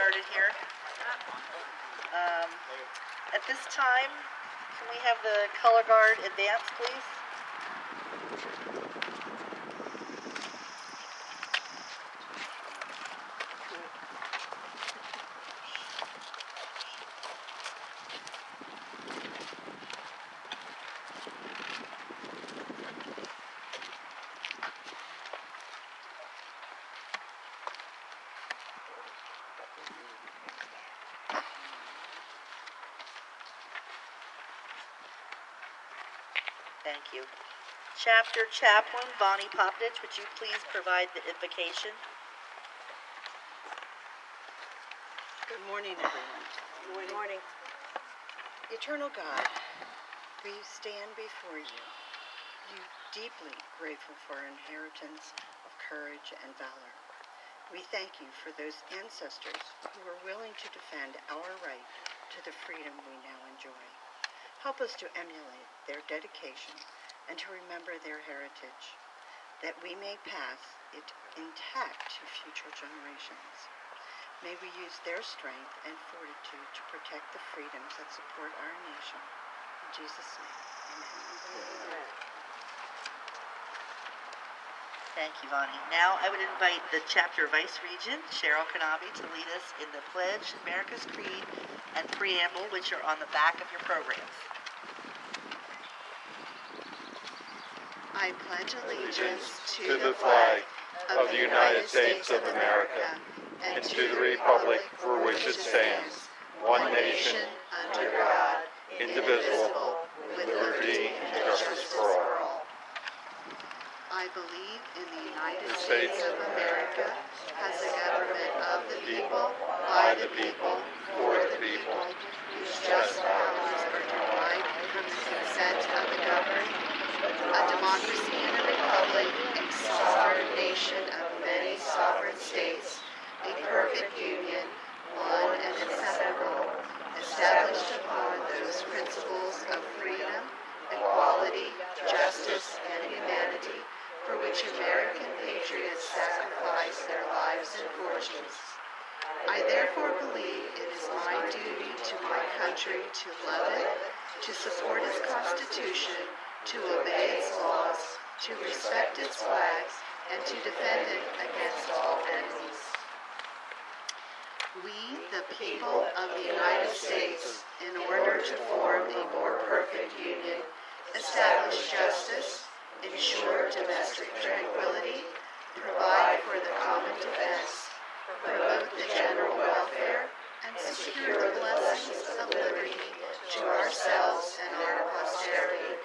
started here. At this time, can we have the color guard advance, please? Thank you. Chapter Chaplain Bonnie Popnich, would you please provide the invocation? Good morning, everyone. Good morning. Eternal God, we stand before you, deeply grateful for our inheritance of courage and valor. We thank you for those ancestors who were willing to defend our right to the freedom we now enjoy. Help us to emulate their dedication and to remember their heritage, that we may pass it intact to future generations. May we use their strength and fortitude to protect the freedoms that support our nation. In Jesus' name, amen. Thank you, Bonnie. Now I would invite the Chapter Vice Regent, Cheryl Kanabe, to lead us in the Pledge, America's Creed, and Preamble, which are on the back of your programs. I pledge allegiance to the flag of the United States of America and to the republic for which it stands, one nation, under God, indivisible, with liberty and justice for all. I believe in the United States of America as a government of the people, by the people, for the people, whose just powers are derived from the consent of the governed, a democracy and a republic, a sovereign nation of many sovereign states, a perfect union, one and inseparable, established upon those principles of freedom, equality, justice, and humanity, for which American patriots sacrifice their lives and fortunes. I therefore believe it is my duty to my country to love it, to support its Constitution, to obey its laws, to respect its flags, and to defend it against all enemies. We, the people of the United States, in order to form a more perfect union, establish justice, ensure domestic tranquility, provide for the common defense, promote the general welfare, and secure the blessings of liberty to ourselves and our posterity,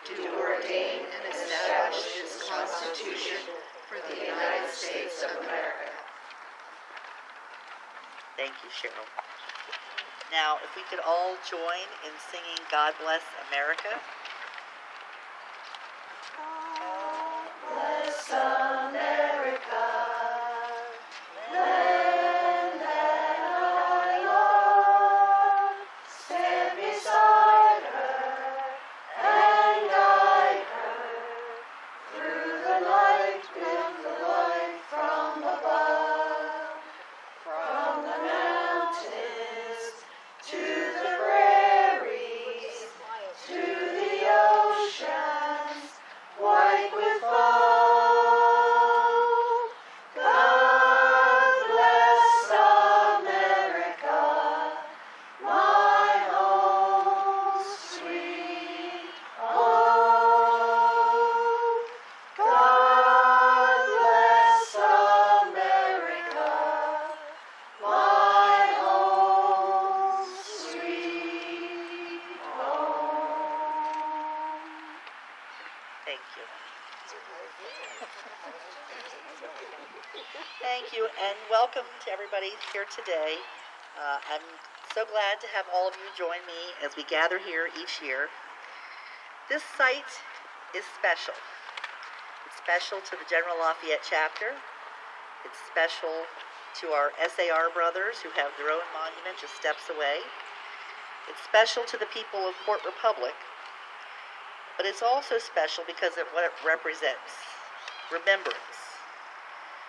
do ordain and establish this Constitution for the United States of America. Thank you, Cheryl. Now, if we could all join in singing God Bless America. God bless America, land that I love. Stand beside her and guide her through the night with the light from above. From the mountains to the prairies, to the oceans, white with foam. God bless America, my home, sweet home. God bless America, my home, sweet home. Thank you. Thank you, and welcome to everybody here today. I'm so glad to have all of you join me as we gather here each year. This site is special. It's special to the General Lafayette chapter. It's special to our SAR brothers who have their own monument just steps away. It's special to the people of Port Republic, but it's also special because of what it represents. Remembrance.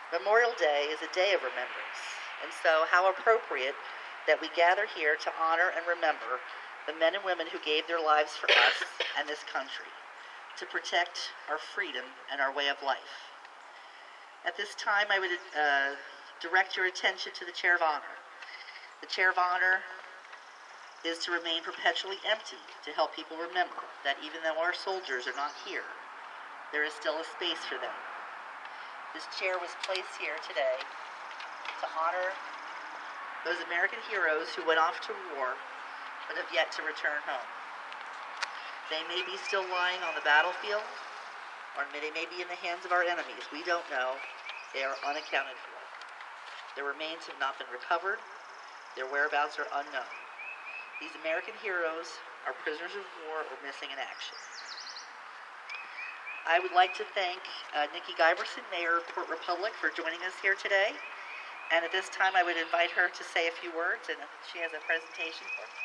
Memorial Day is a day of remembrance. And so how appropriate that we gather here to honor and remember the men and women who gave their lives for us and this country, to protect our freedom and our way of life. At this time, I would direct your attention to the Chair of Honor. The Chair of Honor is to remain perpetually empty to help people remember that even though our soldiers are not here, there is still a space for them. This chair was placed here today to honor those American heroes who went off to war but have yet to return home. They may be still lying on the battlefield, or they may be in the hands of our enemies. We don't know. They are unaccounted for. Their remains have not been recovered. Their whereabouts are unknown. These American heroes are prisoners of war or missing in action. I would like to thank Nikki Giberson, Mayor of Port Republic, for joining us here today. And at this time, I would invite her to say a few words, and she has a presentation for us.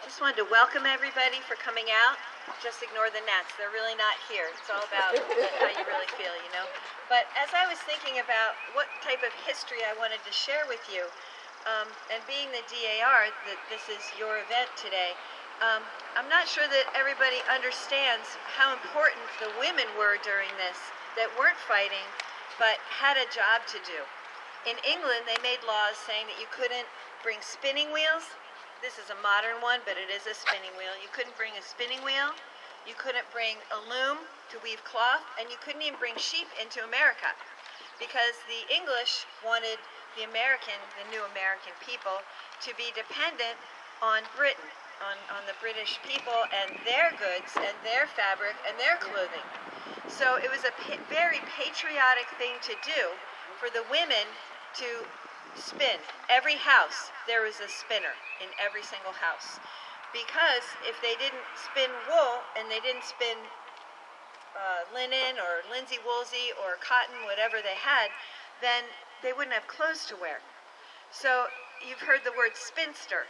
Just wanted to welcome everybody for coming out. Just ignore the gnats. They're really not here. It's all about how you really feel, you know. But as I was thinking about what type of history I wanted to share with you, and being the DAR, that this is your event today, I'm not sure that everybody understands how important the women were during this, that weren't fighting, but had a job to do. In England, they made laws saying that you couldn't bring spinning wheels. This is a modern one, but it is a spinning wheel. You couldn't bring a spinning wheel, you couldn't bring a loom to weave cloth, and you couldn't even bring sheep into America, because the English wanted the new American people to be dependent on Britain, on the British people and their goods and their fabric and their clothing. So it was a very patriotic thing to do for the women to spin. Every house, there was a spinner in every single house. Because if they didn't spin wool and they didn't spin linen or linsey woolsey or cotton, whatever they had, then they wouldn't have clothes to wear. So you've heard the word spinster.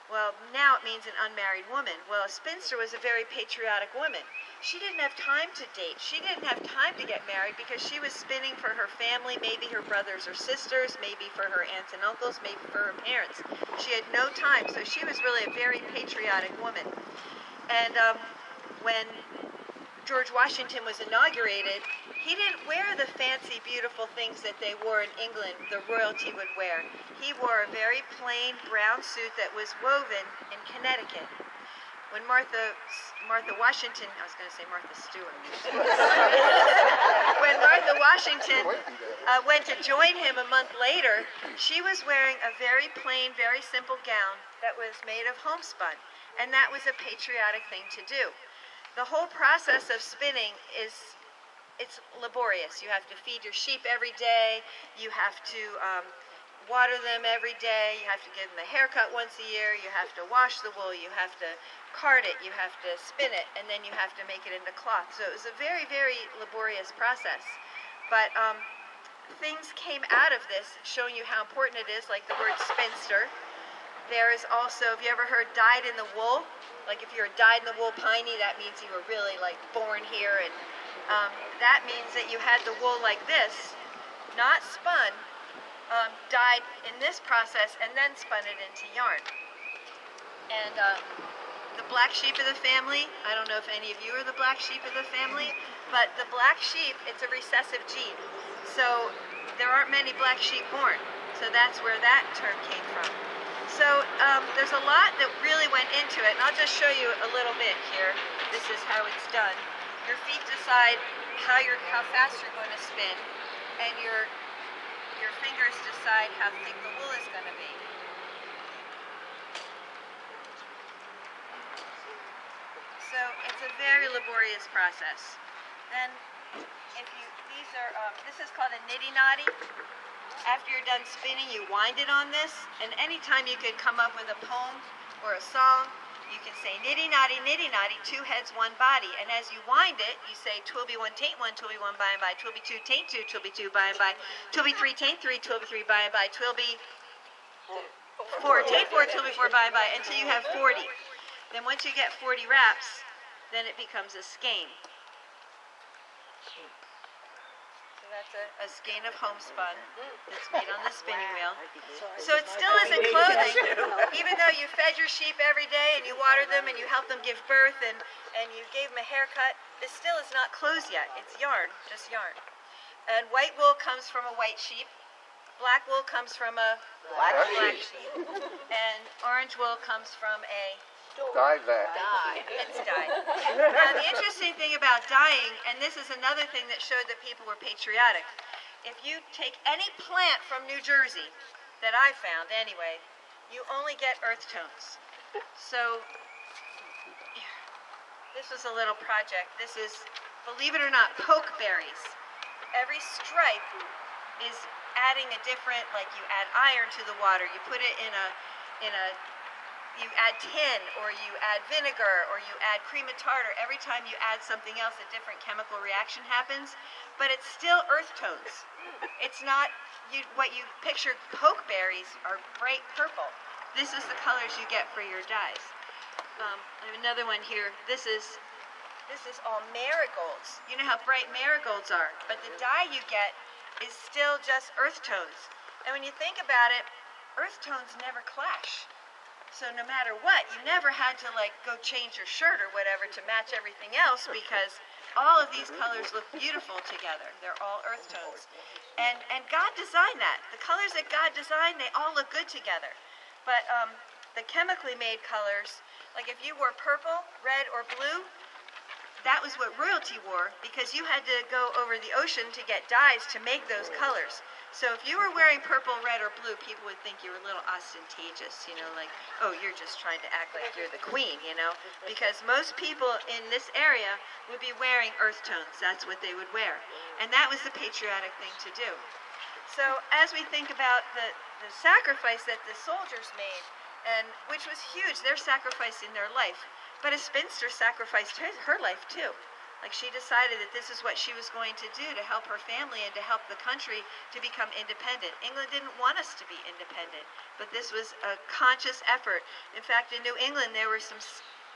Well, now it means an unmarried woman. Well, a spinster was a very patriotic woman. She didn't have time to date. She didn't have time to get married because she was spinning for her family, maybe her brothers or sisters, maybe for her aunts and uncles, maybe for her parents. She had no time, so she was really a very patriotic woman. And when George Washington was inaugurated, he didn't wear the fancy, beautiful things that they wore in England, the royalty would wear. He wore a very plain brown suit that was woven in Connecticut. When Martha Washington, I was going to say Martha Stewart. When Martha Washington went to join him a month later, she was wearing a very plain, very simple gown that was made of homespun, and that was a patriotic thing to do. The whole process of spinning it's laborious. You have to feed your sheep every day. You have to water them every day. You have to give them a haircut once a year. You have to wash the wool. You have to card it. You have to spin it. And then you have to make it into cloth. So it was a very, very laborious process. But things came out of this showing you how important it is, like the word spinster. There is also, have you ever heard dyed in the wool? Like if you're dyed in the wool piney, that means you were really like born here, and that means that you had the wool like this, not spun, dyed in this process, and then spun it into yarn. And the black sheep of the family, I don't know if any of you are the black sheep of the family, but the black sheep, it's a recessive gene. So there aren't many black sheep born. So that's where that term came from. So there's a lot that really went into it, and I'll just show you a little bit here. This is how it's done. Your feet decide how fast you're going to spin, and your fingers decide how thick the wool is going to be. So it's a very laborious process. Then, this is called a niddy-noddy. After you're done spinning, you wind it on this, and anytime you could come up with a poem or a song, you can say nitty noddy, two heads, one body. And as you wind it, you say twilby one, taint one, twilby one, by and by, twilby two, taint two, twilby two, by and by, twilby three, taint three, twilby three, by and by, twilby four, taint four, twilby four, by and by, until you have 40. Then once you get 40 wraps, then it becomes a skein. So that's a skein of homespun that's made on the spinning wheel. So it still isn't clothing, even though you fed your sheep every day and you watered them and you helped them give birth and you gave them a haircut. It still is not clothes yet. It's yarn, just yarn. And white wool comes from a white sheep. Black wool comes from a black sheep. And orange wool comes from a Dye vat. It's dyed. Now, the interesting thing about dyeing, and this is another thing that showed that people were patriotic, if you take any plant from New Jersey, that I found anyway, you only get earth tones. So, this was a little project. This is, believe it or not, pokeberries. Every stripe is adding a different, like you add iron to the water, you put it in a you add tin, or you add vinegar, or you add cream of tartar. Every time you add something else, a different chemical reaction happens, but it's still earth tones. It's not what you picture. Pokeberries are bright purple. This is the colors you get for your dyes. I have another one here. This is all marigolds. You know how bright marigolds are, but the dye you get is still just earth tones. And when you think about it, earth tones never clash. So no matter what, you never had to go change your shirt or whatever to match everything else, because all of these colors look beautiful together. They're all earth tones. And God designed that. The colors that God designed, they all look good together. But the chemically made colors, like if you wore purple, red, or blue, that was what royalty wore, because you had to go over the ocean to get dyes to make those colors. So if you were wearing purple, red, or blue, people would think you were a little ostentatious, like, oh, you're just trying to act like you're the queen, because most people in this area would be wearing earth tones. That's what they would wear. And that was the patriotic thing to do. So as we think about the sacrifice that the soldiers made, and which was huge, they're sacrificing their life, but a spinster sacrificed her life too. Like, she decided that this is what she was going to do to help her family and to help the country to become independent. England didn't want us to be independent, but this was a conscious effort. In fact, in New England, there were some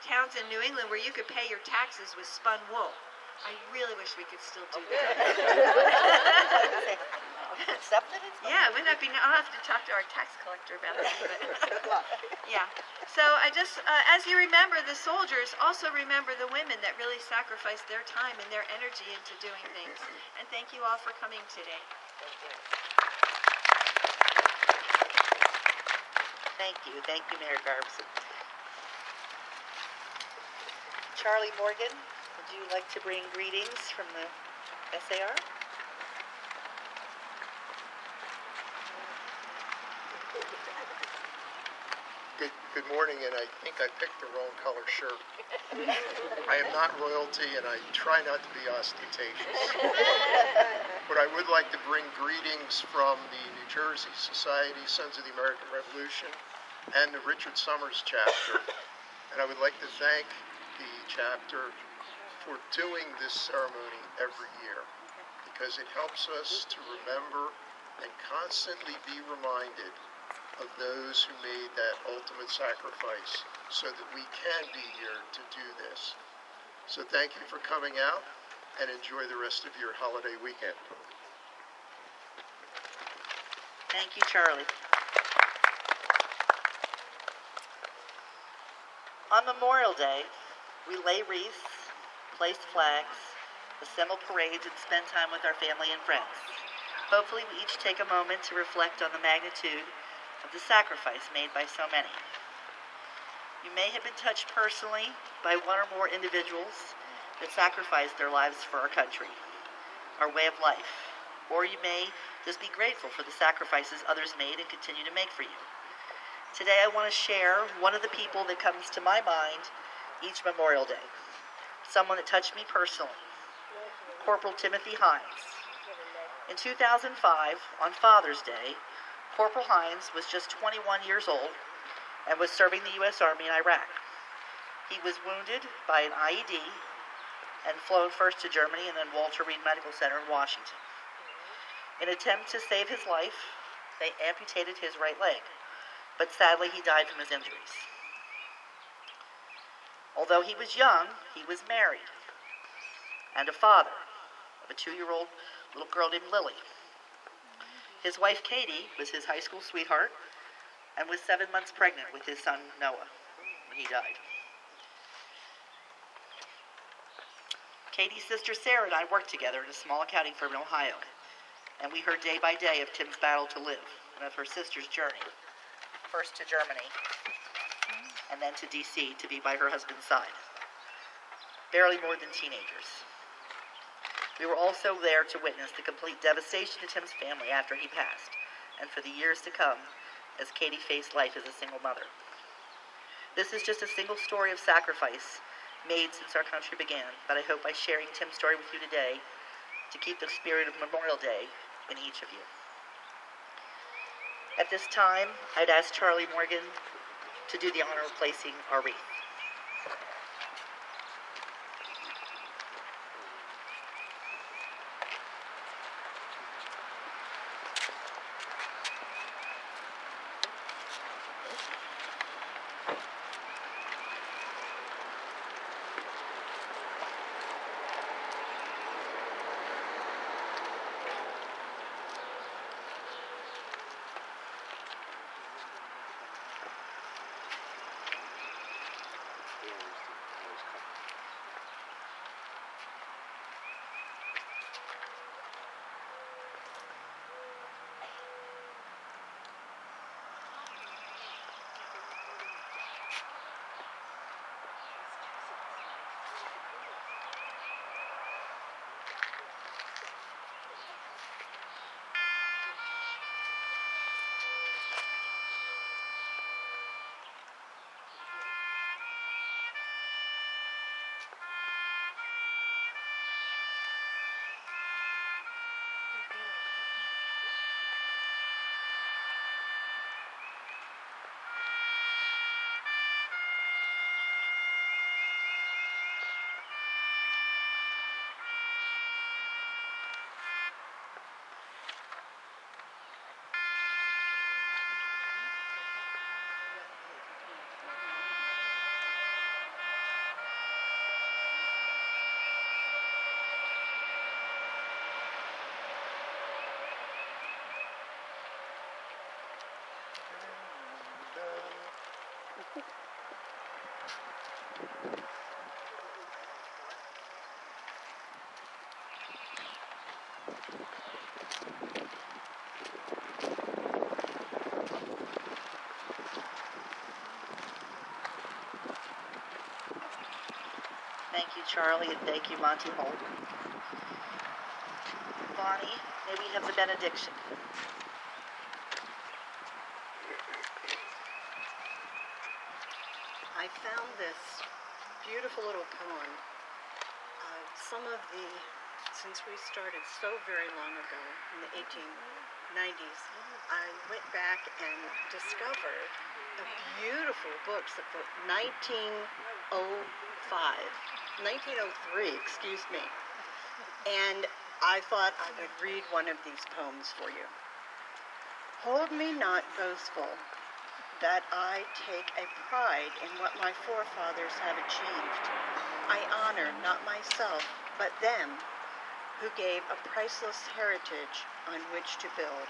towns in New England where you could pay your taxes with spun wool. I really wish we could still do that. Accepted it? Yeah, wouldn't that be? I'll have to talk to our tax collector about that. But yeah. So I just, as you remember the soldiers, also remember the women that really sacrificed their time and their energy into doing things. And thank you all for coming today. Thank you, Mayor Garbson. Charlie Morgan, would you like to bring greetings from the SAR? Good morning, and I think I picked the wrong color shirt. I am not royalty, and I try not to be ostentatious. But I would like to bring greetings from the New Jersey Society Sons of the American Revolution and the Richard Summers chapter. And I would like to thank the chapter for doing this ceremony every year, because it helps us to remember and constantly be reminded of those who made that ultimate sacrifice so that we can be here to do this. So thank you for coming out, and enjoy the rest of your holiday weekend. Thank you, Charlie. On Memorial Day, we lay wreaths, place flags, assemble parades, and spend time with our family and friends. Hopefully, we each take a moment to reflect on the magnitude of the sacrifice made by so many. You may have been touched personally by one or more individuals that sacrificed their lives for our country, our way of life, or you may just be grateful for the sacrifices others made and continue to make for you. Today I want to share one of the people that comes to my mind each Memorial Day, someone that touched me personally, Corporal Timothy Hines. In 2005, on Father's Day, Corporal Hines was just 21 years old and was serving the U.S. Army in Iraq. He was wounded by an IED and flown first to Germany and then Walter Reed Medical Center in Washington. In an attempt to save his life, they amputated his right leg, but sadly he died from his injuries. Although he was young, he was married and a father of a 2-year-old little girl named Lily. His wife Katie was his high school sweetheart and was 7 months pregnant with his son Noah when he died. Katie's sister Sarah and I worked together in a small accounting firm in Ohio, and we heard day by day of Tim's battle to live and of her sister's journey, first to Germany and then to D.C. to be by her husband's side, barely more than teenagers. We were also there to witness the complete devastation to Tim's family after he passed, and for the years to come as Katie faced life as a single mother. This is just a single story of sacrifice made since our country began, but I hope by sharing Tim's story with you today to keep the spirit of Memorial Day in each of you. At this time, I'd ask Charlie Morgan to do the honor of placing our wreath. Thank you, Charlie, and thank you, Monty Holt. Bonnie, may we have the benediction? I found this beautiful little poem. Since we started so very long ago, in the 1890s, I went back and discovered a beautiful book from 1903, excuse me. And I thought I would read one of these poems for you. Hold me not boastful, that I take a pride in what my forefathers have achieved. I honor not myself, but them who gave a priceless heritage on which to build.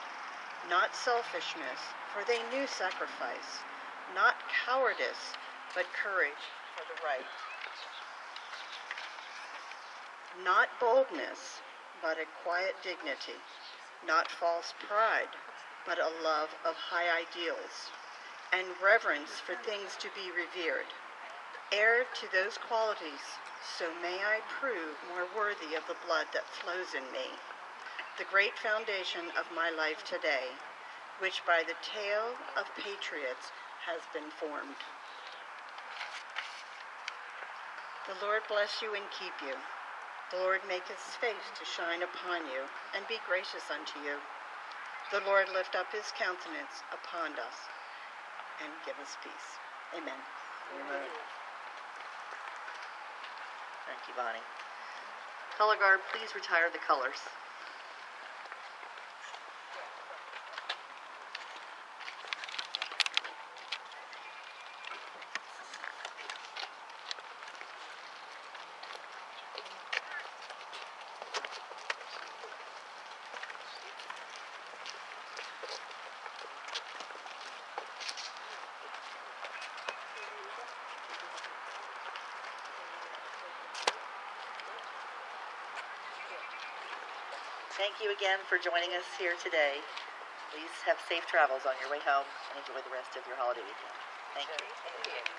Not selfishness, for they knew sacrifice. Not cowardice, but courage for the right. Not boldness, but a quiet dignity. Not false pride, but a love of high ideals. And reverence for things to be revered. Heir to those qualities, so may I prove more worthy of the blood that flows in me, the great foundation of my life today, which by the tale of patriots has been formed. The Lord bless you and keep you. The Lord make his face to shine upon you and be gracious unto you. The Lord lift up his countenance upon us and give us peace. Amen. Amen. you, Bonnie. Color guard, please retire the colors. Thank you again for joining us here today. Please have safe travels on your way home and enjoy the rest of your holiday weekend. Thank you.